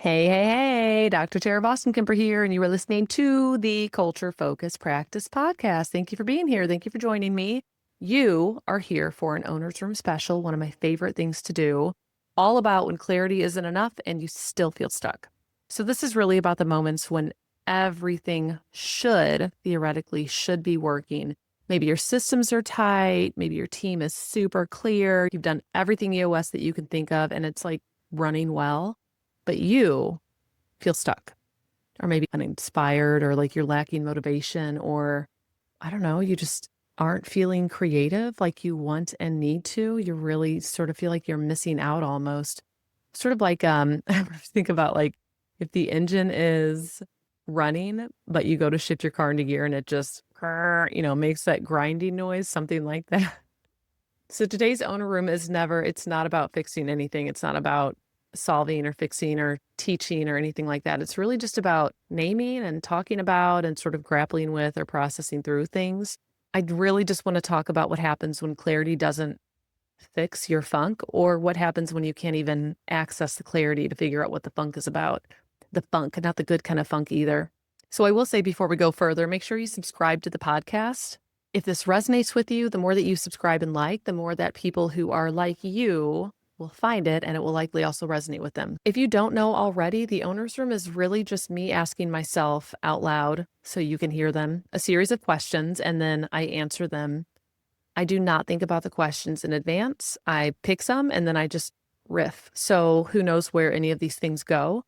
Hey, Dr. Tara Vossenkemper here, and you are listening to the Culture Focus Practice Podcast. Thank you for being here. Thank you for joining me. You are here for an owner's room special, one of my favorite things to do, all about when clarity isn't enough and you still feel stuck. So this is really about the moments when everything theoretically should be working. Maybe your systems are tight. Maybe your team is super clear. You've done everything EOS that you can think of, and it's like running well, but you feel stuck or maybe uninspired or like you're lacking motivation, or I don't know, you just aren't feeling creative like you want and need to. You really sort of feel like you're missing out almost. Sort of like I think about like if the engine is running, but you go to shift your car into gear and it just makes that grinding noise, something like that. So today's owner room it's not about fixing anything. It's not about solving or fixing or teaching or anything like that. It's really just about naming and talking about and sort of grappling with or processing through things. I really just want to talk about what happens when clarity doesn't fix your funk, or what happens when you can't even access the clarity to figure out what the funk is about. The funk, not the good kind of funk either. So I will say before we go further, make sure you subscribe to the podcast. If this resonates with you, the more that you subscribe and like, the more that people who are like you will find it, and it will likely also resonate with them. If you don't know already, the owner's room is really just me asking myself out loud, so you can hear them, a series of questions, and then I answer them. I do not think about the questions in advance. I pick some and then I just riff. So who knows where any of these things go.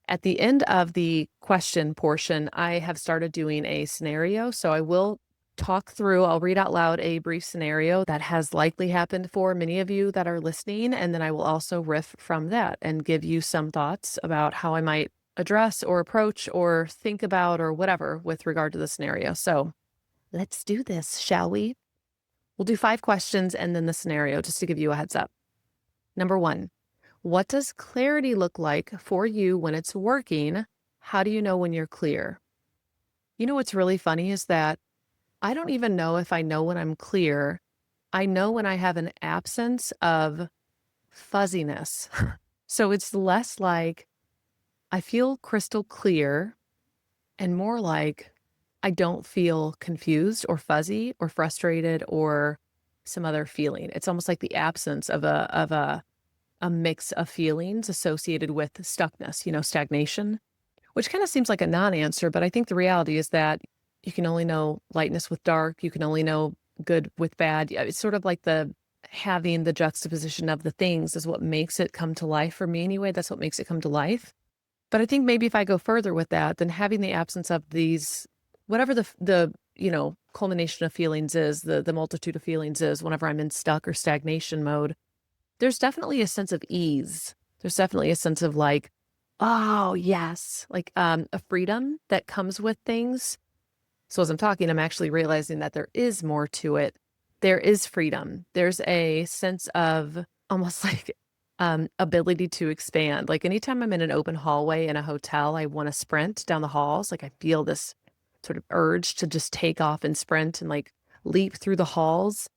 At the end of the question portion, I have started doing a scenario. So I will I'll read out loud a brief scenario that has likely happened for many of you that are listening. And then I will also riff from that and give you some thoughts about how I might address or approach or think about or whatever with regard to the scenario. So let's do this, shall we? We'll do 5 questions and then the scenario, just to give you a heads up. Number 1, what does clarity look like for you when it's working? How do you know when you're clear? You know what's really funny is that I don't even know if I know when I'm clear. I know when I have an absence of fuzziness. So it's less like I feel crystal clear and more like I don't feel confused or fuzzy or frustrated or some other feeling. It's almost like the absence of a mix of feelings associated with stuckness, stagnation, which kind of seems like a non-answer, but I think the reality is that you can only know lightness with dark. You can only know good with bad. Yeah, it's sort of like having the juxtaposition of the things is what makes it come to life for me anyway. That's what makes it come to life. But I think maybe if I go further with that, then having the absence of these, whatever the culmination of feelings is, the multitude of feelings is, whenever I'm in stuck or stagnation mode, there's definitely a sense of ease. There's definitely a sense of like, oh yes, like a freedom that comes with things. So as I'm talking, I'm actually realizing that there is more to it. There is freedom. There's a sense of almost like ability to expand. Like anytime I'm in an open hallway in a hotel, I want to sprint down the halls. Like I feel this sort of urge to just take off and sprint and like leap through the halls.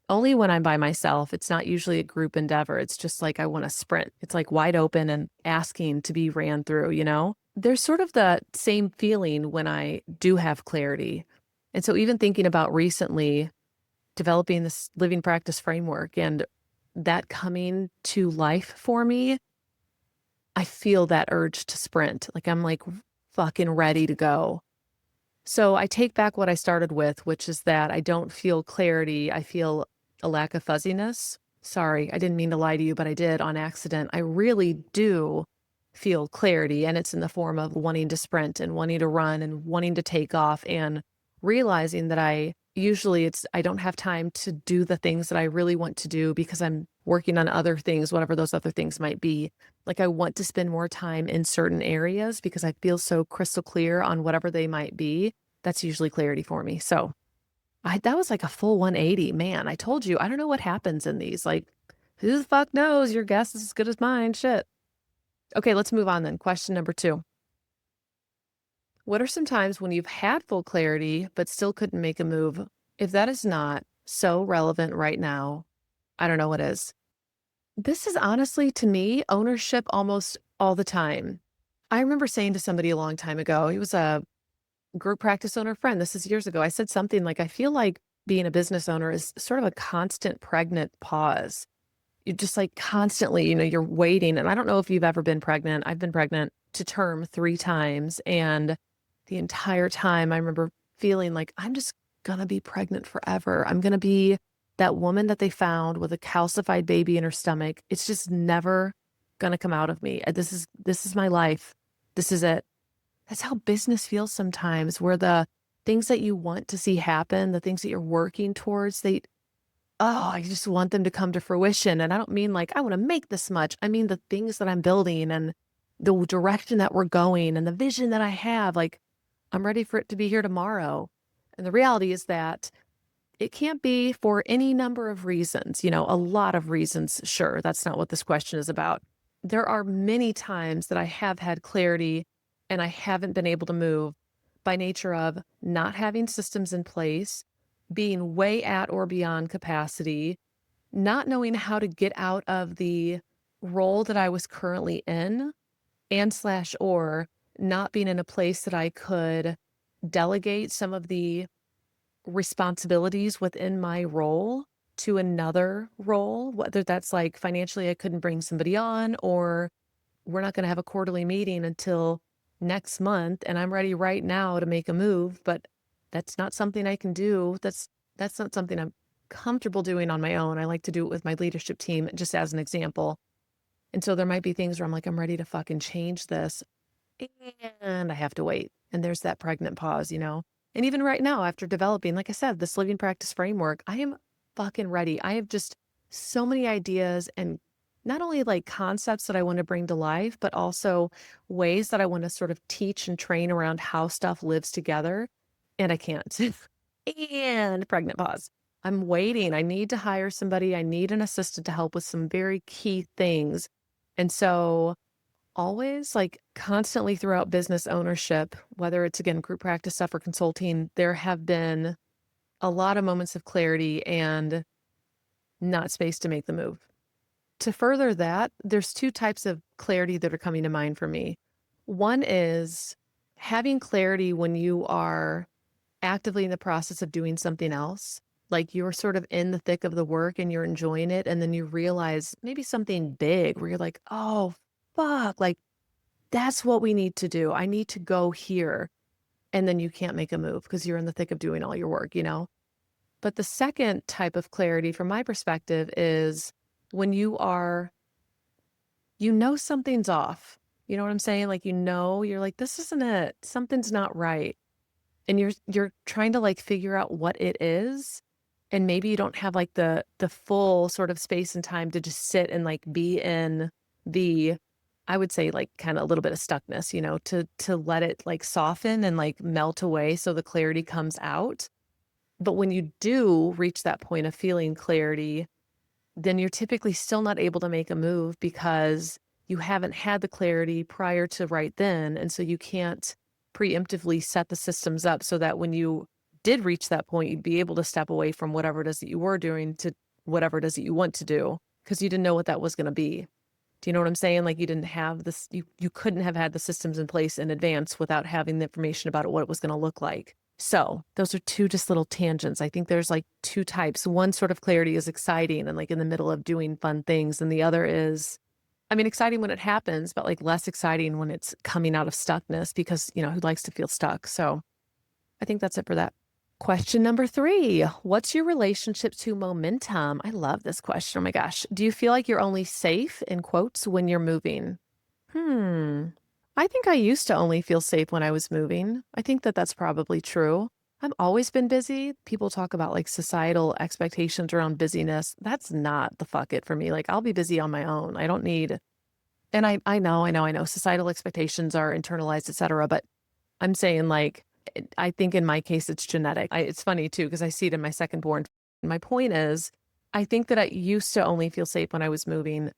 Only when I'm by myself. It's not usually a group endeavor. It's just like I want to sprint. It's like wide open and asking to be ran through. There's sort of the same feeling when I do have clarity. And so even thinking about recently developing this living practice framework and that coming to life for me, I feel that urge to sprint. Like I'm like fucking ready to go. So I take back what I started with, which is that I don't feel clarity. I feel a lack of fuzziness. Sorry, I didn't mean to lie to you, but I did on accident. I really do feel clarity, and it's in the form of wanting to sprint and wanting to run and wanting to take off and realizing that I don't have time to do the things that I really want to do because I'm working on other things, whatever those other things might be. Like I want to spend more time in certain areas because I feel so crystal clear on whatever they might be. That's usually clarity for me. So that was like a full 180, man. I told you, I don't know what happens in these. Like, who the fuck knows? Your guess is as good as mine. Shit. Okay, let's move on then. Question number 2. What are some times when you've had full clarity, but still couldn't make a move? If that is not so relevant right now, I don't know what is. This is honestly, to me, ownership almost all the time. I remember saying to somebody a long time ago, he was a group practice owner friend. This is years ago. I said something like, I feel like being a business owner is sort of a constant pregnant pause. You just like constantly, you're waiting. And I don't know if you've ever been pregnant. I've been pregnant to term 3 times. And the entire time I remember feeling like I'm just going to be pregnant forever. I'm going to be that woman that they found with a calcified baby in her stomach. It's just never going to come out of me. This is my life. This is it. That's how business feels sometimes, where the things that you want to see happen, the things that you're working towards, I just want them to come to fruition. And I don't mean like, I want to make this much. I mean, the things that I'm building and the direction that we're going and the vision that I have, like, I'm ready for it to be here tomorrow. And the reality is that it can't be for any number of reasons, a lot of reasons. Sure, that's not what this question is about. There are many times that I have had clarity and I haven't been able to move by nature of not having systems in place, being way at or beyond capacity, not knowing how to get out of the role that I was currently in, and slash or not being in a place that I could delegate some of the responsibilities within my role to another role, whether that's like financially, I couldn't bring somebody on, or we're not going to have a quarterly meeting until next month. And I'm ready right now to make a move, but that's not something I can do. That's not something I'm comfortable doing on my own. I like to do it with my leadership team, just as an example. And so there might be things where I'm like, I'm ready to fucking change this, and I have to wait. And there's that pregnant pause. And even right now, after developing, like I said, this living practice framework, I am fucking ready. I have just so many ideas and not only like concepts that I want to bring to life, but also ways that I want to sort of teach and train around how stuff lives together. And I can't. And pregnant pause. I'm waiting. I need to hire somebody. I need an assistant to help with some very key things. And so always, like, constantly throughout business ownership, whether it's again group practice stuff or consulting, there have been a lot of moments of clarity and not space to make the move. To further that, there's 2 types of clarity that are coming to mind for me. One is having clarity when you are actively in the process of doing something else. Like you're sort of in the thick of the work and you're enjoying it. And then you realize maybe something big where you're like, oh, fuck, like that's what we need to do. I need to go here. And then you can't make a move because you're in the thick of doing all your work. But the second type of clarity from my perspective is when something's off. You know what I'm saying? Like, you're like, this isn't it. Something's not right. And you're trying to like figure out what it is. And maybe you don't have like the full sort of space and time to just sit and like be in the, I would say like kind of a little bit of stuckness, to let it like soften and like melt away so the clarity comes out. But when you do reach that point of feeling clarity, then you're typically still not able to make a move because you haven't had the clarity prior to right then. And so you can't preemptively set the systems up so that when you did reach that point, you'd be able to step away from whatever it is that you were doing to whatever it is that you want to do because you didn't know what that was going to be. Do you know what I'm saying? Like you didn't have this, you couldn't have had the systems in place in advance without having the information about what it was going to look like. So those are 2 just little tangents. I think there's like 2 types. One sort of clarity is exciting and like in the middle of doing fun things. And the other is, I mean, exciting when it happens, but like less exciting when it's coming out of stuckness because, who likes to feel stuck? So I think that's it for that. Question number 3, what's your relationship to momentum? I love this question. Oh my gosh. Do you feel like you're only safe in quotes when you're moving? I think I used to only feel safe when I was moving. I think that that's probably true. I've always been busy. People talk about like societal expectations around busyness. That's not the fuck it for me. Like I'll be busy on my own. I don't need, and I know societal expectations are internalized, et cetera. But I'm saying like, I think in my case, it's genetic. It's funny too, because I see it in my second born. My point is, I think that I used to only feel safe when I was moving.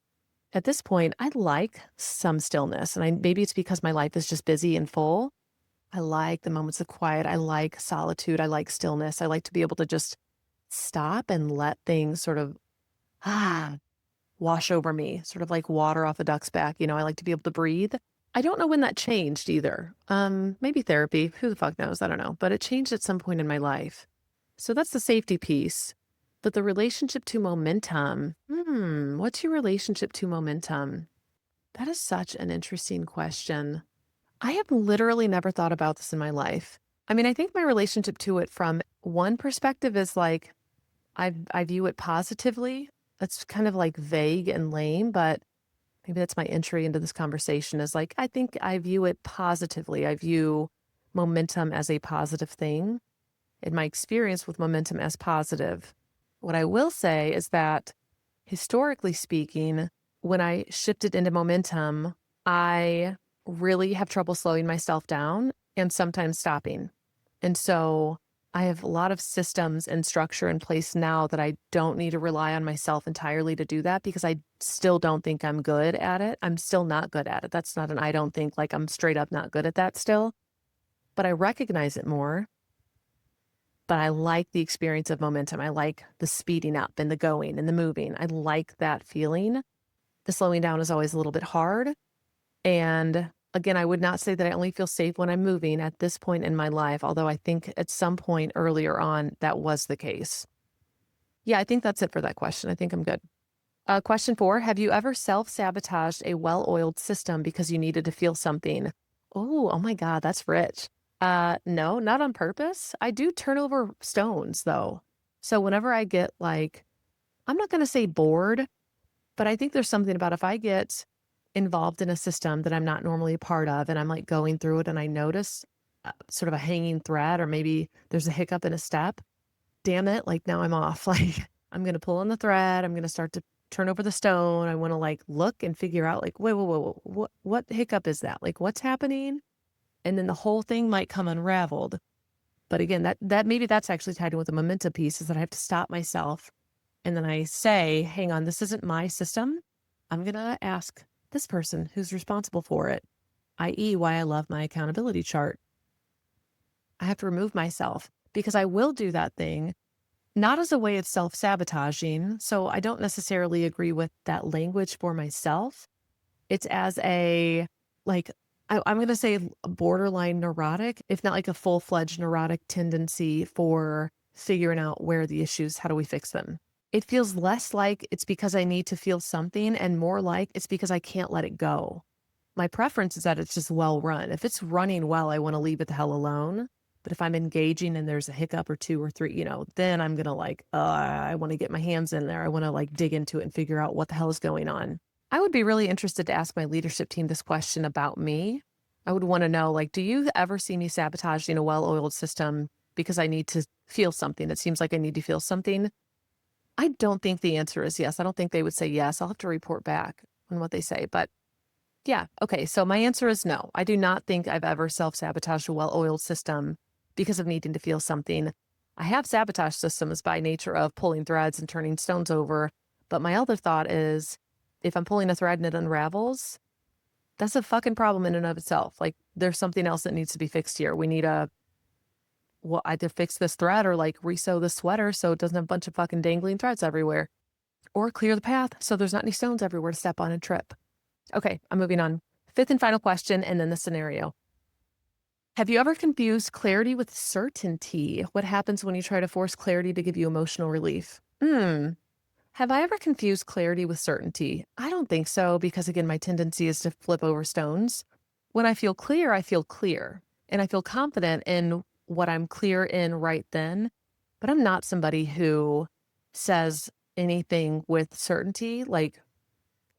At this point, I like some stillness. And maybe it's because my life is just busy and full. I like the moments of quiet. I like solitude. I like stillness. I like to be able to just stop and let things sort of wash over me, sort of like water off a duck's back. I like to be able to breathe. I don't know when that changed either. Maybe therapy, who the fuck knows? I don't know, but it changed at some point in my life. So that's the safety piece. But the relationship to momentum, what's your relationship to momentum? That is such an interesting question. I have literally never thought about this in my life. I mean, I think my relationship to it from one perspective is like I view it positively. That's kind of like vague and lame, but maybe that's my entry into this conversation is like I think I view it positively. I view momentum as a positive thing. In my experience with momentum as positive. What I will say is that historically speaking, when I shifted into momentum, I really have trouble slowing myself down and sometimes stopping. And so I have a lot of systems and structure in place now that I don't need to rely on myself entirely to do that because I still don't think I'm good at it. I'm still not good at it. That's not an I don't think, like I'm straight up not good at that still, but I recognize it more. But I like the experience of momentum. I like the speeding up and the going and the moving. I like that feeling. The slowing down is always a little bit hard. And again, I would not say that I only feel safe when I'm moving at this point in my life, although I think at some point earlier on that was the case. Yeah, I think that's it for that question. I think I'm good. Question 4, have you ever self-sabotaged a well-oiled system because you needed to feel something? Oh my God, that's rich. No, not on purpose. I do turn over stones though. So whenever I get like, I'm not going to say bored, but I think there's something about if I get involved in a system that I'm not normally a part of and I'm like going through it and I notice sort of a hanging thread or maybe there's a hiccup in a step, damn it, like now I'm off. Like I'm going to pull on the thread. I'm going to start to turn over the stone. I want to like look and figure out like, wait, what hiccup is that? Like what's happening? And then the whole thing might come unraveled. But again, that maybe that's actually tied in with the momentum piece is that I have to stop myself. And then I say, hang on, this isn't my system. I'm going to ask this person who's responsible for it, i.e. why I love my accountability chart. I have to remove myself because I will do that thing, not as a way of self-sabotaging. So I don't necessarily agree with that language for myself. It's as a, like, I'm going to say a borderline neurotic, if not like a full-fledged neurotic tendency for figuring out where the issues, how do we fix them? It feels less like it's because I need to feel something and more like it's because I can't let it go. My preference is that it's just well run. If it's running well, I want to leave it the hell alone. But if I'm engaging and there's a hiccup or two or three, then I'm going to like, I want to get my hands in there. I want to like dig into it and figure out what the hell is going on. I would be really interested to ask my leadership team this question about me. I would want to know, like, do you ever see me sabotaging a well-oiled system because I need to feel something? It seems like I need to feel something. I don't think the answer is yes. I don't think they would say yes. I'll have to report back on what they say. But yeah, okay. So my answer is no. I do not think I've ever self-sabotaged a well-oiled system because of needing to feel something. I have sabotage systems by nature of pulling threads and turning stones over. But my other thought is if I'm pulling a thread and it unravels, that's a fucking problem in and of itself. Like there's something else that needs to be fixed here. We need to either fix this thread or like resew the sweater so it doesn't have a bunch of fucking dangling threads everywhere, or clear the path so there's not any stones everywhere to step on and trip. Okay, I'm moving on. 5th and final question, and then the scenario. Have you ever confused clarity with certainty? What happens when you try to force clarity to give you emotional relief? Have I ever confused clarity with certainty? I don't think so, because again, my tendency is to flip over stones. When I feel clear, I feel clear, and I feel confident in what I'm clear in right then. But I'm not somebody who says anything with certainty, like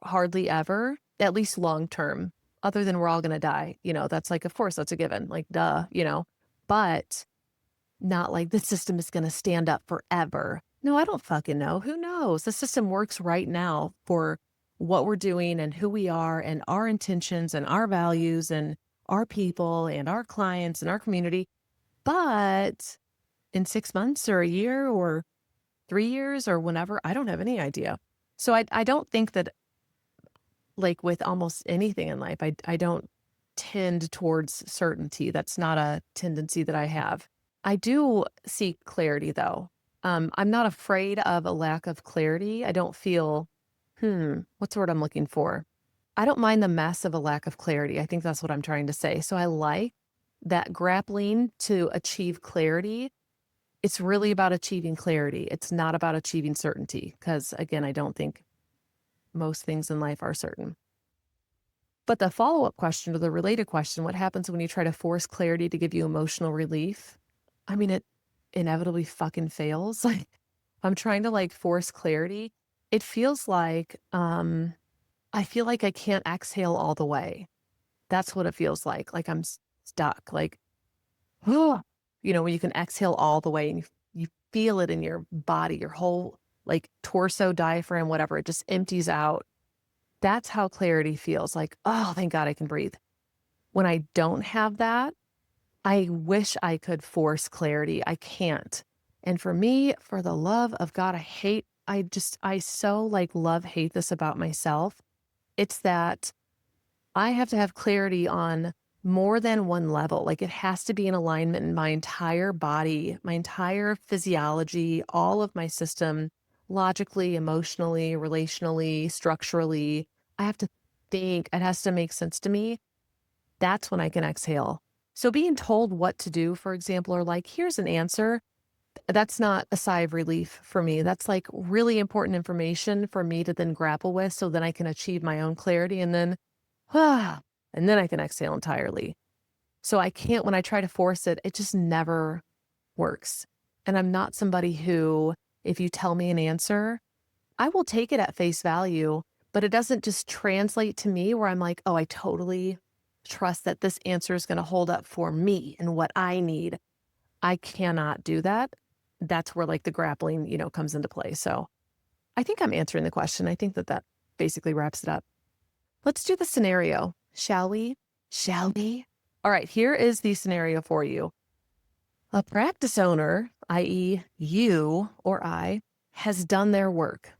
hardly ever, at least long term, other than we're all going to die. That's like, of course, that's a given, like, duh, but not like the system is going to stand up forever. No, I don't fucking know. Who knows? The system works right now for what we're doing and who we are and our intentions and our values and our people and our clients and our community. But in 6 months or a year or 3 years or whenever, I don't have any idea. So I don't think that, like with almost anything in life, I don't tend towards certainty. That's not a tendency that I have. I do seek clarity though. I'm not afraid of a lack of clarity. I don't feel, what's the word I'm looking for? I don't mind the mess of a lack of clarity. I think that's what I'm trying to say. So I like that grappling to achieve clarity. It's really about achieving clarity. It's not about achieving certainty. Because again, I don't think most things in life are certain. But the follow-up question or the related question, what happens when you try to force clarity to give you emotional relief? I mean, it inevitably fucking fails. Like, I'm trying to like force clarity. It feels like I feel like I can't exhale all the way. That's what it feels like. Like I'm stuck. Like, when you can exhale all the way and you feel it in your body, your whole like torso, diaphragm, whatever, it just empties out. That's how clarity feels like, oh, thank God I can breathe. When I don't have that, I wish I could force clarity. I can't. And for me, for the love of God, I so like love, hate this about myself. It's that I have to have clarity on more than one level. Like it has to be in alignment in my entire body, my entire physiology, all of my system, logically, emotionally, relationally, structurally. I have to think, it has to make sense to me. That's when I can exhale. So being told what to do, for example, or like, here's an answer, that's not a sigh of relief for me. That's like really important information for me to then grapple with so then I can achieve my own clarity and then, ah, and then I can exhale entirely. So I can't, when I try to force it, it just never works. And I'm not somebody who, if you tell me an answer, I will take it at face value, but it doesn't just translate to me where I'm like, oh, I totally trust that this answer is going to hold up for me and what I need. I cannot do that. That's where like the grappling, comes into play. So I think I'm answering the question. I think that that basically wraps it up. Let's do the scenario, shall we? Shall we? All right, here is the scenario for you. A practice owner, i.e., you or I, has done their work.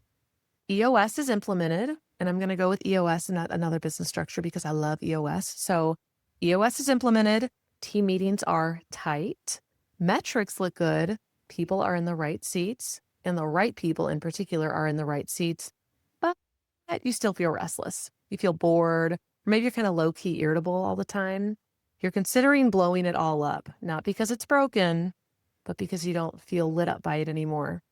EOS is implemented, and I'm going to go with EOS and not another business structure because I love EOS. So EOS is implemented, team meetings are tight, metrics look good, people are in the right seats, and the right people in particular are in the right seats, but you still feel restless. You feel bored, or maybe you're kind of low-key irritable all the time. You're considering blowing it all up, not because it's broken, but because you don't feel lit up by it anymore.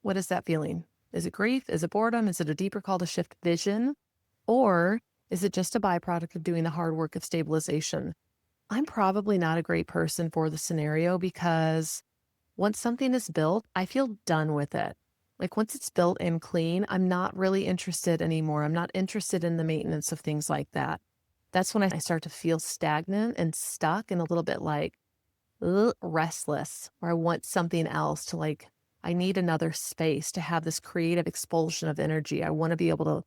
What is that feeling? Is it grief? Is it boredom? Is it a deeper call to shift vision? Or is it just a byproduct of doing the hard work of stabilization? I'm probably not a great person for the scenario because once something is built, I feel done with it. Like once it's built and clean, I'm not really interested anymore. I'm not interested in the maintenance of things like that. That's when I start to feel stagnant and stuck and a little bit like restless, or I want something else to like, I need another space to have this creative expulsion of energy. I want to be able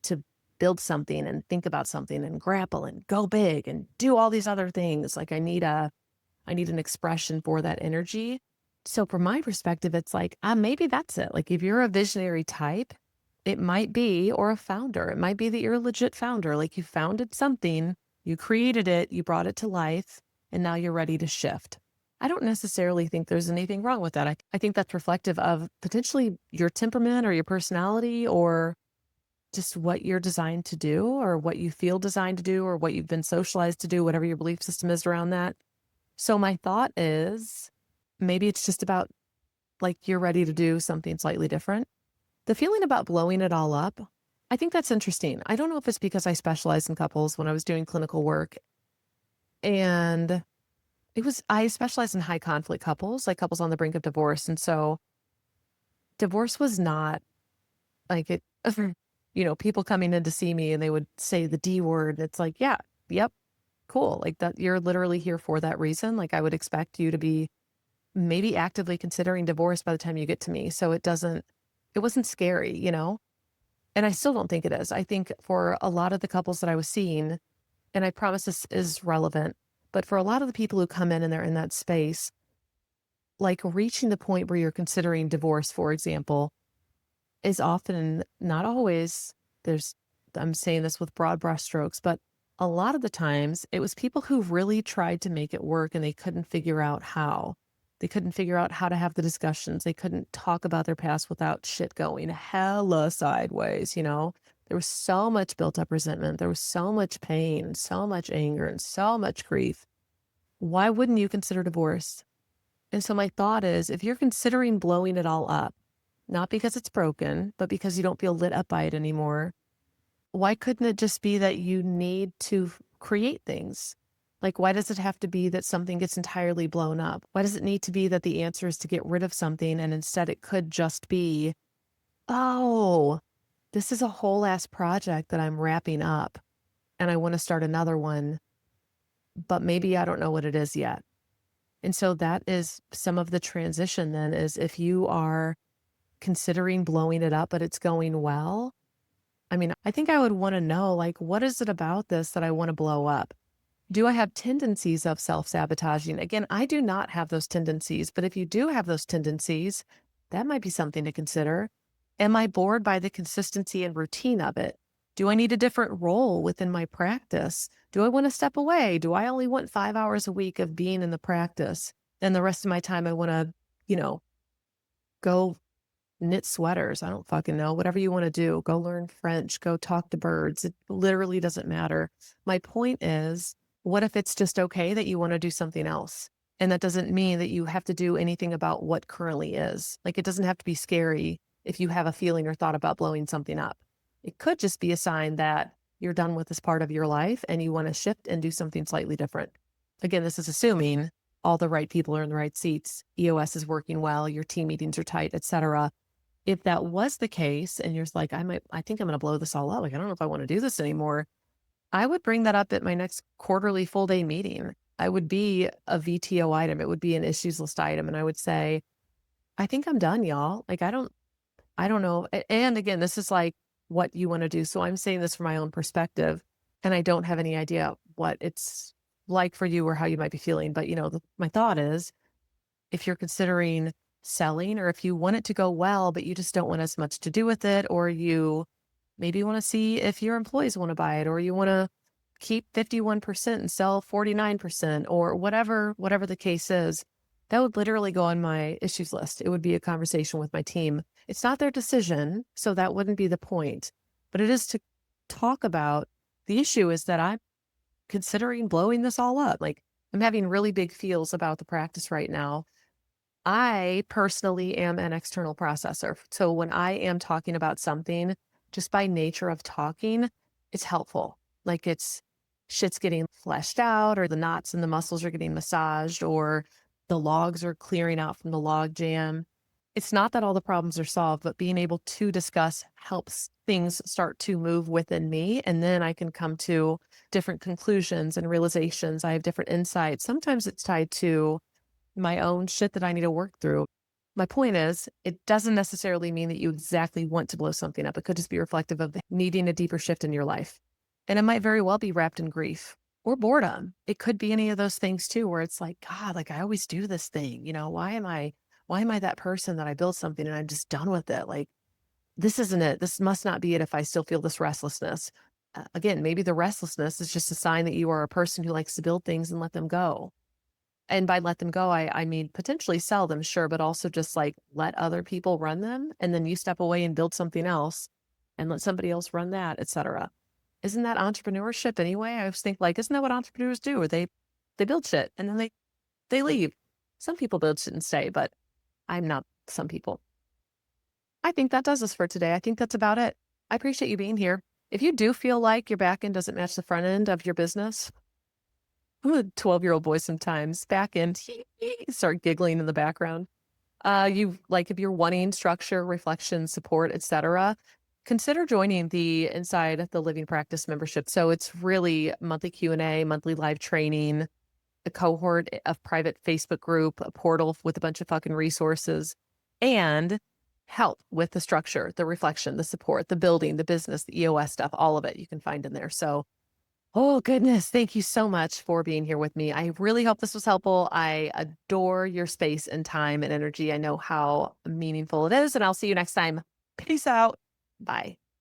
to build something and think about something and grapple and go big and do all these other things. Like I need an expression for that energy. So from my perspective, it's like, maybe that's it. Like if you're a visionary type, it might be, or a founder, it might be that you're a legit founder. Like you founded something, you created it, you brought it to life, and now you're ready to shift. I don't necessarily think there's anything wrong with that. I think that's reflective of potentially your temperament or your personality or just what you're designed to do or what you feel designed to do or what you've been socialized to do, whatever your belief system is around that. So my thought is maybe it's just about like you're ready to do something slightly different. The feeling about blowing it all up, I think that's interesting. I don't know if it's because I specialized in couples when I was doing clinical work. And I specialized in high conflict couples, like couples on the brink of divorce. And so divorce was not like it, people coming in to see me and they would say the D word. It's like, yeah, yep, cool. Like that, you're literally here for that reason. Like I would expect you to be maybe actively considering divorce by the time you get to me. So it wasn't scary, And I still don't think it is. I think for a lot of the couples that I was seeing, and I promise this is relevant, but for a lot of the people who come in and they're in that space, like reaching the point where you're considering divorce, for example, is often, not always, I'm saying this with broad brushstrokes, but a lot of the times it was people who really tried to make it work and they couldn't figure out how. They couldn't figure out how to have the discussions. They couldn't talk about their past without shit going hella sideways, There was so much built up resentment. There was so much pain, so much anger, and so much grief. Why wouldn't you consider divorce? And so my thought is, if you're considering blowing it all up, not because it's broken, but because you don't feel lit up by it anymore, why couldn't it just be that you need to create things? Like, why does it have to be that something gets entirely blown up? Why does it need to be that the answer is to get rid of something and instead it could just be, oh, this is a whole ass project that I'm wrapping up and I want to start another one, but maybe I don't know what it is yet. And so that is some of the transition then is if you are considering blowing it up, but it's going well. I mean, I think I would want to know, like, what is it about this that I want to blow up? Do I have tendencies of self-sabotaging? Again, I do not have those tendencies, but if you do have those tendencies, that might be something to consider. Am I bored by the consistency and routine of it? Do I need a different role within my practice? Do I want to step away? Do I only want 5 hours a week of being in the practice? And the rest of my time, I want to, you know, go knit sweaters. I don't fucking know. Whatever you want to do, go learn French, go talk to birds. It literally doesn't matter. My point is, what if it's just okay that you want to do something else? And that doesn't mean that you have to do anything about what currently is. Like, it doesn't have to be scary if you have a feeling or thought about blowing something up. It could just be a sign that you're done with this part of your life and you want to shift and do something slightly different. Again, this is assuming all the right people are in the right seats, EOS is working well, your team meetings are tight, etc. If that was the case and you're just like, I think I'm going to blow this all up. Like, I don't know if I want to do this anymore. I would bring that up at my next quarterly full day meeting. I would be a VTO item. It would be an issues list item. And I would say, I think I'm done, y'all. Like, I don't know. And again, this is like what you want to do. So I'm saying this from my own perspective and I don't have any idea what it's like for you or how you might be feeling. But my thought is if you're considering selling or if you want it to go well, but you just don't want as much to do with it, or you maybe want to see if your employees want to buy it, or you want to keep 51% and sell 49% or whatever the case is, that would literally go on my issues list. It would be a conversation with my team. It's not their decision, so that wouldn't be the point, but it is to talk about the issue is that I'm considering blowing this all up. Like, I'm having really big feels about the practice right now. I personally am an external processor. So when I am talking about something, just by nature of talking, it's helpful. Like shit's getting fleshed out, or the knots and the muscles are getting massaged, or the logs are clearing out from the log jam. It's not that all the problems are solved, but being able to discuss helps things start to move within me. And then I can come to different conclusions and realizations. I have different insights. Sometimes it's tied to my own shit that I need to work through. My point is, it doesn't necessarily mean that you exactly want to blow something up. It could just be reflective of needing a deeper shift in your life. And it might very well be wrapped in grief or boredom. It could be any of those things too, where it's like, God, like I always do this thing. Why am I that person that I build something and I'm just done with it? Like, this isn't it. This must not be it if I still feel this restlessness. Again, maybe the restlessness is just a sign that you are a person who likes to build things and let them go. And by let them go, I mean, potentially sell them, sure, but also just like let other people run them. And then you step away and build something else and let somebody else run that, etc. Isn't that entrepreneurship anyway? I always think like, isn't that what entrepreneurs do? Or they build shit and then they leave. Some people build shit and stay, but I'm not some people. I think that does us for today. I think that's about it. I appreciate you being here. If you do feel like your back end doesn't match the front end of your business, I'm a 12-year-old boy sometimes. Back end, start giggling in the background. If you're wanting structure, reflection, support, etc., consider joining the Inside the Living Practice membership. So it's really monthly Q&A, monthly live training, a cohort of private Facebook group, a portal with a bunch of fucking resources, and help with the structure, the reflection, the support, the building, the business, the EOS stuff, all of it you can find in there. So oh, goodness. Thank you so much for being here with me. I really hope this was helpful. I adore your space and time and energy. I know how meaningful it is, and I'll see you next time. Peace out. Bye.